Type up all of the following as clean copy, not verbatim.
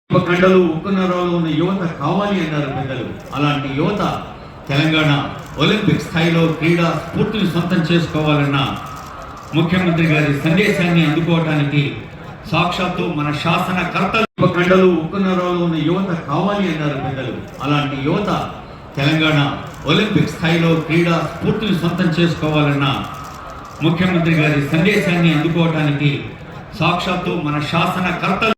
కండలు ఉక్కునరాలు ఉన్న యువత కావాలి అన్నారు పెద్దలు. అలాంటి యువత తెలంగాణ ఒలింపిక్ స్థాయిలో క్రీడా స్ఫూర్తిని సొంతం చేసుకోవాలన్న ముఖ్యమంత్రి గారి సందేశాన్ని అందుకోవటానికి సాక్షాత్తు మన శాసనకర్తలు కండలు ఉక్కునరాలు ఉన్న యువత కావాలి అన్నారు పెద్దలు. అలాంటి యువత తెలంగాణ ఒలింపిక్ స్థాయిలో క్రీడా స్ఫూర్తిని సొంతం చేసుకోవాలన్న ముఖ్యమంత్రి గారి సందేశాన్ని అందుకోవటానికి సాక్షాత్తు మన శాసనకర్తలు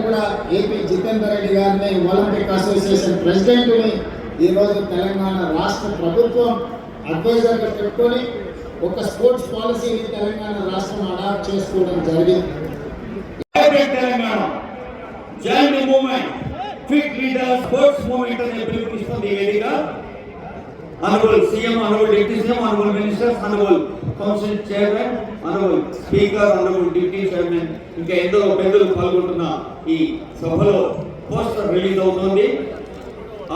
కూడా ఏపీ జితేందర్ రెడ్డి గారిని ఒలింపిక్ అసోసియేషన్ ప్రెసిడెంట్ని ఈరోజు తెలంగాణ రాష్ట్ర ప్రభుత్వం అడ్వైజర్గా పెట్టుకొని ఒక స్పోర్ట్స్ పాలసీని తెలంగాణ రాష్ట్రం అడాప్ట్ చేసుకోవడం జరిగింది. Telangana join the movement fit leader sports movement అనే పిలుపునిస్తుంది ఈ వేదిక. Honorable CM, Honorable Deputy CM, Honorable Ministers, Honorable Council Chairman, Honorable Speaker, Honorable Deputy Chairman, ఇంకా ఎందరో పెద్దలు పాల్గొంటున్న ఈ సభలో పోస్టర్ రిలీజ్ అవుతుంది.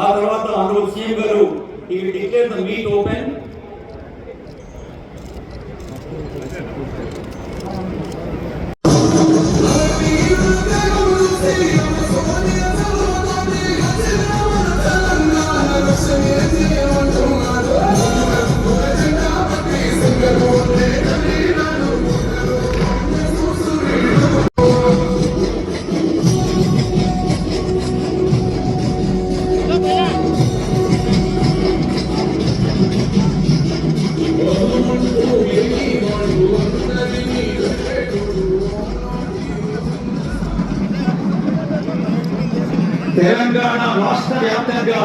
ఆ తర్వాత Honorable CM గారు he will declare the meet open. Telangana రాష్ట్ర వ్యాప్తంగా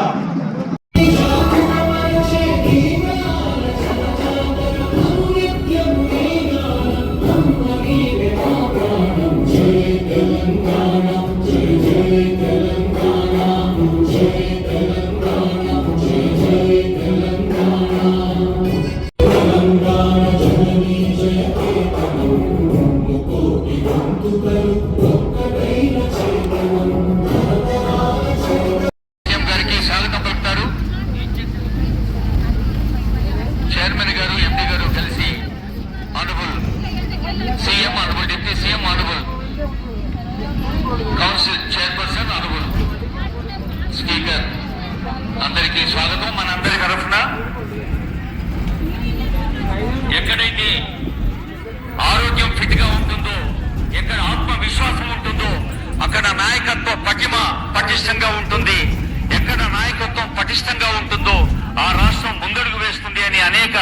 చైర్మన్ గారు ఎండి గారు కలిసి honourable CM, honourable deputy CM, honourable council chairperson, honourable speaker అందరికీ స్వాగతం. మనందరి తరఫున ఎక్కడైతే ఆరోగ్యం ఫిట్ గా ఉంటుందో, ఎక్కడ ఆత్మవిశ్వాసం ఉంటుందో అక్కడ నాయకత్వ పటిష్టంగా ఉంటుంది. ఎక్కడ నాయకత్వం పటిష్టంగా ఉంటుందో ఆ రాష్ట్రం ముందడుగు వేస్తుంది అని అనేక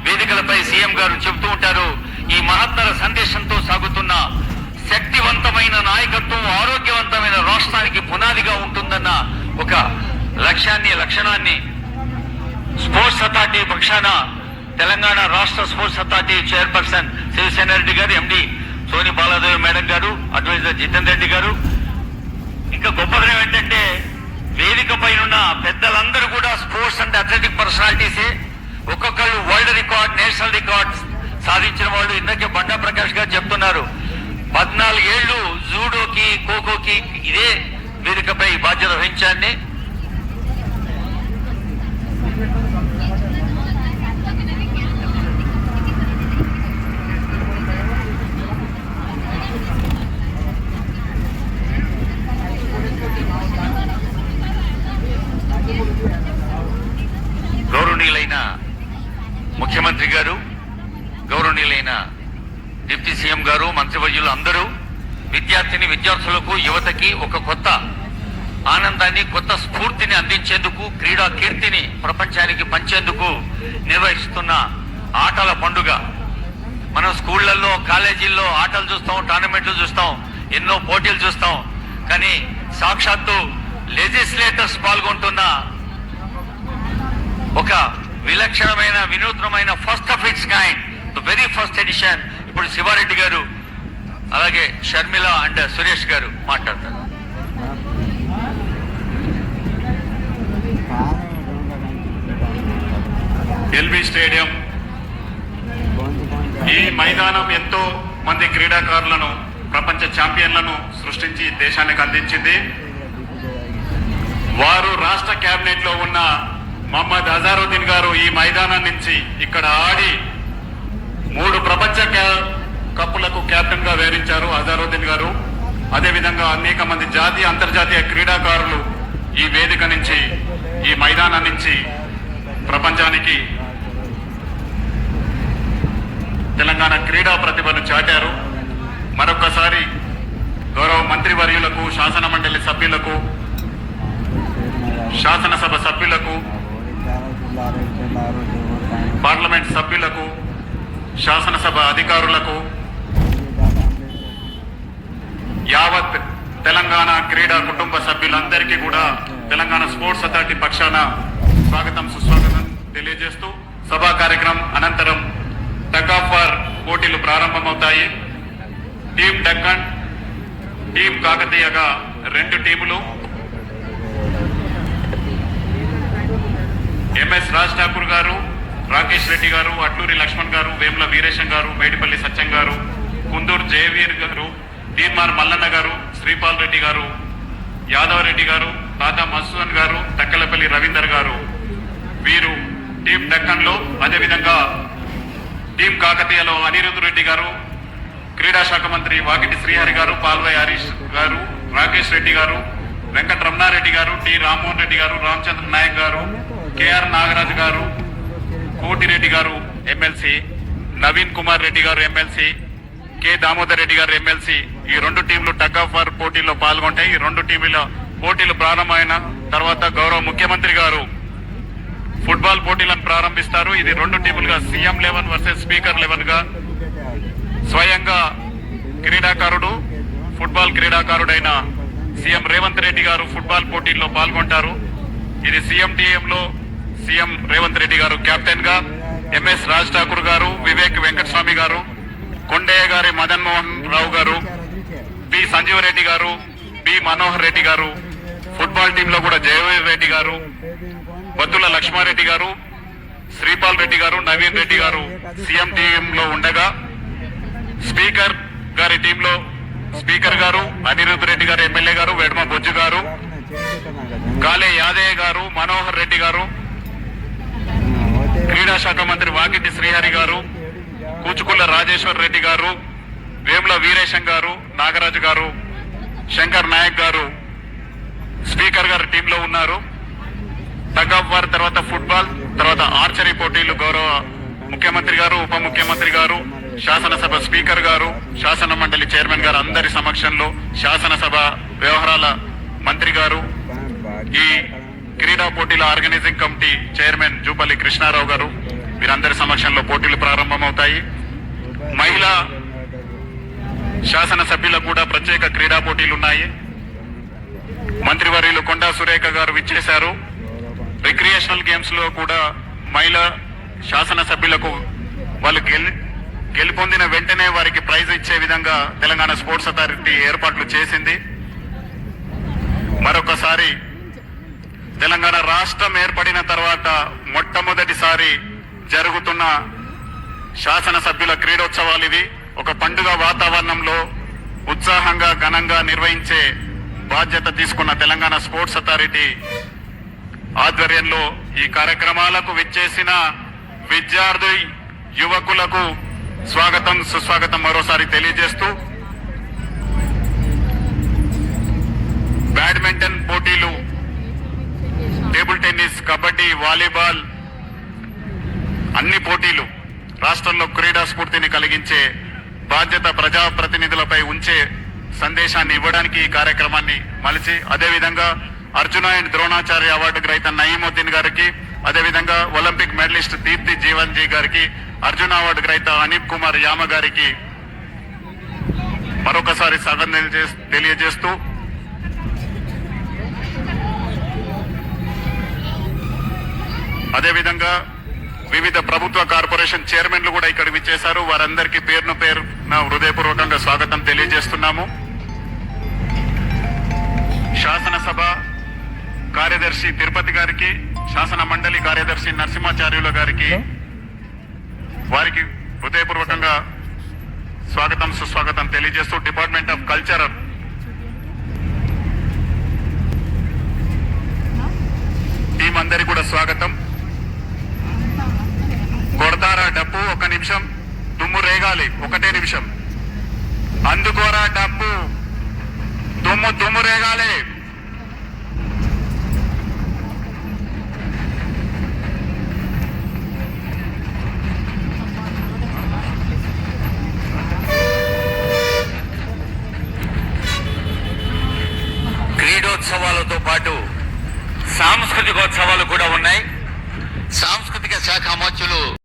వేదికలపై సీఎం గారు చెబుతూ ఉంటారు. ఈ మహత్తర సందేశంతో సాగుతున్న శక్తివంతమైన నాయకత్వం ఆరోగ్యవంతమైన రాష్ట్రానికి పునాదిగా ఉంటుందన్న ఒక లక్షణాన్ని స్పోర్ట్స్ అథారిటీ పక్షాన తెలంగాణ రాష్ట్ర sports authority chairperson Sivasena Reddy గారు, ఎండి సోని బాలాదేవి మేడం గారు, అడ్వైజర్ జితేందర్ రెడ్డి గారు, ఇంకా గొప్పదనం ఏంటంటే వేదిక పైన పెద్దలందరూ కూడా స్పోర్ట్స్ అండ్ అథ్లెటిక్ పర్సనాలిటీసే. ఒక్కొక్కరు వరల్డ్ రికార్డ్, నేషనల్ రికార్డ్ సాధించిన వాళ్ళు. ఇందాకే బండా ప్రకాష్ గారు చెప్తున్నారు 14 ఏళ్లు జూడోకి, ఖోఖోకి ఇదే వేదికపై బాధ్యత వహించాన్ని. గౌరవనీయులైన ముఖ్యమంత్రి గారు, గౌరవనీయులైన డిప్యూటీ సీఎం గారు, మంత్రివర్యులు అందరూ విద్యార్థులకు, యువతకి ఒక కొత్త ఆనందాన్ని, కొత్త స్ఫూర్తిని అందించేందుకు, క్రీడా కీర్తిని ప్రపంచానికి పంచేందుకు నిర్వహిస్తున్న ఆటల పండుగ. మనం స్కూళ్లలో, కాలేజీల్లో ఆటలు చూస్తాం, టోర్నమెంట్లు చూస్తాం, ఎన్నో పోటీలు చూస్తాం. కానీ సాక్షాత్తు లెజిస్లేటర్స్ పాల్గొంటున్న ఒక విలక్షణమైన, వినూత్నమైన first of its kind, the very first edition. ఇప్పుడు శివారెడ్డి గారు, అలాగే షర్మిల అండ్ సురేష్ గారు మాట్లాడతారు. ఎల్బీ స్టేడియం ఈ మైదానం ఎంతో మంది క్రీడాకారులను, ప్రపంచ ఛాంపియన్లను సృష్టించి దేశానికి అందించింది. వారు కేబినెట్ లో ఉన్న మహమ్మద్ అజారుద్దీన్ గారు ఈ మైదానం నుంచి ఇక్కడ ఆడి 3 ప్రపంచ కప్పులకు కెప్టెన్ గా వ్యవహరించారు అజారుద్దీన్ గారు. అదేవిధంగా అనేక మంది జాతీయ అంతర్జాతీయ క్రీడాకారులు ఈ వేదిక నుంచి, ఈ మైదానం నుంచి ప్రపంచానికి తెలంగాణ క్రీడా ప్రతిభను చాటారు. మరొక్కసారి గౌరవ మంత్రివర్యులకు, శాసన మండలి సభ్యులకు, శాసనసభ సభ్యులకు, పార్లమెంట్ సభ్యులకు, శాసనసభ అధికారులకు, యావత్ తెలంగాణ క్రీడా కుటుంబ సభ్యులందరికీ కూడా తెలంగాణ స్పోర్ట్స్ అథారిటీ పక్షాన స్వాగతం సుస్వాగతం తెలియజేస్తూ సభా కార్యక్రమం అనంతరం టగ్ ఆఫ్ వార్ పోటీలు ప్రారంభమవుతాయి. టీం డక్కన్, టీం కాకతీయగా 2 టీములు. ఎంఎస్ రాజ్ ఠాకూర్ గారు, రాకేష్ రెడ్డి గారు, అట్లూరి లక్ష్మణ్ గారు, వేముల వీరేశం గారు, మేడిపల్లి సత్యం గారు, కుందూరు జయవీర్ గారు, తీర్మార్ మల్లన్న గారు, శ్రీపాల్ రెడ్డి గారు, యాదవ్ రెడ్డి గారు, తాతా మసూదన్ గారు, తక్కలపల్లి రవీందర్ గారు వీరు టీం డక్కన్ లో. అదేవిధంగా టీం కాకతీయలో అనిరుద్ధ్ రెడ్డి గారు, క్రీడా శాఖ మంత్రి వాకిటి శ్రీహరి గారు, పాల్వై హరీష్ గారు, రాకేష్ రెడ్డి గారు, వెంకట రమణారెడ్డి గారు, టి రామ్మోహన్ రెడ్డి గారు, రామచంద్ర నాయక్ గారు, కేఆర్ నాగరాజు గారు, కోటిరెడ్డి గారు ఎమ్మెల్సీ, నవీన్ కుమార్ రెడ్డి గారు ఎమ్మెల్సీ, కె దామోదర్ రెడ్డి గారు ఎమ్మెల్సీ. ఈ 2 టీంలు టగ్ ఆఫ్ వార్ పోటీల్లో పాల్గొంటాయి. ఈ 2 టీంల పోటీలు ప్రారంభమైన తర్వాత గౌరవ ముఖ్యమంత్రి గారు ఫుట్బాల్ పోటీలను ప్రారంభిస్తారు. ఇది 2 టీములుగా సీఎం 11 వర్సెస్ స్పీకర్ 11 గా స్వయంగా క్రీడాకారుడు, ఫుట్బాల్ క్రీడాకారుడైన సీఎం రేవంత్ రెడ్డి గారు ఫుట్బాల్ పోటీల్లో పాల్గొంటారు. ఇది సీఎం టీఎంలో సీఎం రేవంత్ రెడ్డి గారు కెప్టెన్ గా, ఎంఎస్ రాజ్ ఠాకూర్ గారు, వివేక్ వెంకటస్వామి గారు, కొండయ్య గారి మదన్ మోహన్ రావు గారు, పి సంజీవ్ రెడ్డి గారు, బి మనోహర్ రెడ్డి గారు, ఫుట్బాల్ టీంలో కూడా జయవీర్ రెడ్డి గారు, బత్తుల లక్ష్మారెడ్డి గారు, శ్రీపాల్ రెడ్డి గారు, నవీన్ రెడ్డి గారు సీఎం టీంలో ఉండగా, స్పీకర్ గారి టీంలో స్పీకర్ గారు అనిరుద్ధ్ రెడ్డి గారు ఎమ్మెల్యే గారు, వెడమ బొజ్జు గారు, కాలే యాదయ్య గారు, మనోహర్ రెడ్డి గారు, క్రీడా శాఖ మంత్రి వాకిటి శ్రీహరి గారు, కూచుకుల్ల రాజేశ్వర్ రెడ్డి గారు, వేముల వీరేశం గారు, నాగరాజు గారు, శంకర్ నాయక్ గారు స్పీకర్ గారి టీంలో ఉన్నారు. టగ్ ఆఫ్ వార్ తర్వాత ఫుట్బాల్, తర్వాత ఆర్చరీ పోటీలు గౌరవ ముఖ్యమంత్రి గారు, ఉప ముఖ్యమంత్రి గారు, శాసనసభ స్పీకర్ గారు, శాసన మండలి చైర్మన్ గారు అందరి సమక్షంలో శాసనసభ వ్యవహారాల మంత్రి గారు, ఈ క్రీడా పోటీల organizing committee chairman Jupally Krishna Rao గారు వీరందరి సమక్షంలో పోటీలు ప్రారంభమవుతాయి. మహిళా శాసనసభ్యులకు కూడా ప్రత్యేక క్రీడా పోటీలు ఉన్నాయి. మంత్రివర్యులు కొండా సురేఖ గారు విచ్చేశారు. రిక్రియేషనల్ గేమ్స్ లో కూడా మహిళా శాసనసభ్యులకు వాళ్ళు గెలుపొందిన వెంటనే వారికి ప్రైజ్ ఇచ్చే విధంగా తెలంగాణ స్పోర్ట్స్ అథారిటీ ఏర్పాట్లు చేసింది. మరొకసారి తెలంగాణ రాష్ట్రం ఏర్పడిన తర్వాత మొట్టమొదటిసారి జరుగుతున్న శాసనసభ్యుల క్రీడోత్సవాలు ఇవి. ఒక పండుగ వాతావరణంలో ఉత్సాహంగా ఘనంగా నిర్వహించే బాధ్యత తీసుకున్న తెలంగాణ స్పోర్ట్స్ అథారిటీ ఆధ్వర్యంలో ఈ కార్యక్రమాలకు విచ్చేసిన విద్యార్థి యువకులకు స్వాగతం సుస్వాగతం మరోసారి తెలియజేస్తూ, బ్యాడ్మింటన్ పోటీలు, టేబుల్ టెన్నిస్, కబడ్డీ, వాలీబాల్ అన్ని పోటీలు రాష్ట్రంలో క్రీడా స్ఫూర్తిని కలిగించే బాధ్యత ప్రజాప్రతినిధులపై ఉంచే సందేశాన్ని ఇవ్వడానికి ఈ కార్యక్రమాన్ని మలిచి, అదేవిధంగా అర్జున అండ్ ద్రోణాచార్య అవార్డు గ్రహీత నయీముద్దీన్ గారికి, అదేవిధంగా ఒలింపిక్ మెడలిస్ట్ దీప్తి జీవన్జీ గారికి, అర్జున అవార్డు గ్రహీత అనీప్ కుమార్ యామ గారికి మరొకసారి స్వాగతం తెలియజేస్తూ, అదేవిధంగా వివిధ ప్రభుత్వ కార్పొరేషన్ చైర్మన్లు కూడా ఇక్కడ విచ్చేశారు. వారందరికీ పేరును హృదయపూర్వకంగా స్వాగతం తెలియజేస్తున్నాము. శాసనసభ కార్యదర్శి తిరుపతి గారికి, శాసన మండలి కార్యదర్శి నరసింహాచార్యుల గారికి వారికి హృదయపూర్వకంగా స్వాగతం సుస్వాగతం తెలియజేస్తూ, డిపార్ట్మెంట్ ఆఫ్ కల్చర్ పెద్దలందరికీ కూడా స్వాగతం. కొడతారా డప్పు, ఒక నిమిషం. దుమ్ము రేగాలి, ఒకటే నిమిషం. అందుకోరా డప్పు, దుమ్ము రేగాలి. క్రీడోత్సవాలతో పాటు సాంస్కృతికోత్సవాలు కూడా ఉన్నాయి. సాంస్కృతిక శాఖ అమర్చులు